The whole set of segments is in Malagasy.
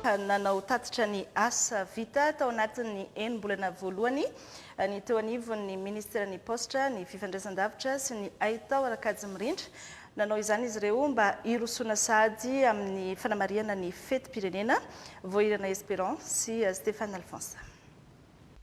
Nanao tatitra ny asa vita tao anatin'ny enim-bolana voalohany ny teo anivon'ny ministeran'ny postra, ny fifandraisan-davitra sy ny Aitao Rakajy-Mirindra. Nanao izany izy ireo mba hirosoana sahady amin'ny fanamariana ny fetim-pirenena Voahirana Espérance sy Stéphane Alphonse.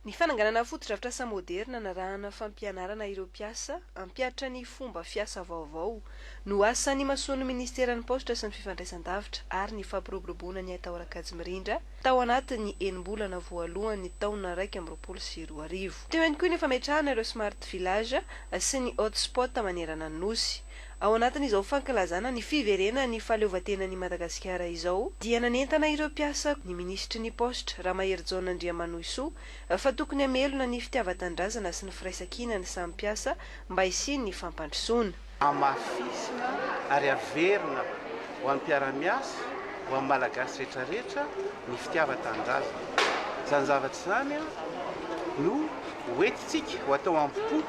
Ny fananganana foto-drafitr'asa moderna narahana fampianarana ireo mpiasa hampiatra ny fomba fiasa vaovao no asan'ny masoan'ny ministeran'ny postra sy ny fifandraisan-davitra ary ny fampiroboroboana ny Aitao Rakajy-Mirindra tao anatin'ny enim-bolana voalohan'ny taona 2024. Teo ihany koa ny fametrahana ireo smart village sy ny hotspot manerana ny nosy. Ao anatin'izao fankalazana ny fiverenan'ny fahaleovantenan'i Madagasikara izao dia nanentana ireo mpiasa ny ministry ny postra Ramahery John Andriamanoisoa fa tokony hamelona ny fitiavan-tandrazana sy ny firaisan-kina ny samy mpiasa mba hisiany ny fampandrosoana. Amafisina ary averina ho an'ny mpiara-miasa ho amin'ny malagasy rehetrarehetra ny fitiavan-tandrazana. Izany zavatra izany no hoentitsika ho atao am-po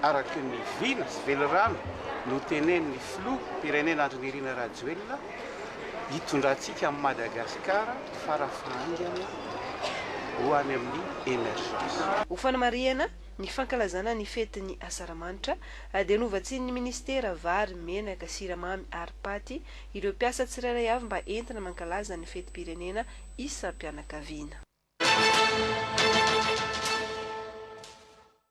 araky ny vina sy velorano no tenen'ny filoha-pirenena Andrinirina Rajoelina hitondrantsika amin'ny Madagasikara farafahaingana ho any amin'ny emergence. Ho fanamariana ny fankalazana ny fetin'ny asaramanitra dia novatsian'ny ministera vary, menaka, siramamy ary paty ireo mpiasa tsirairay avy mba entina mankalaza ny fetim-pirenena isa-pianakaviana.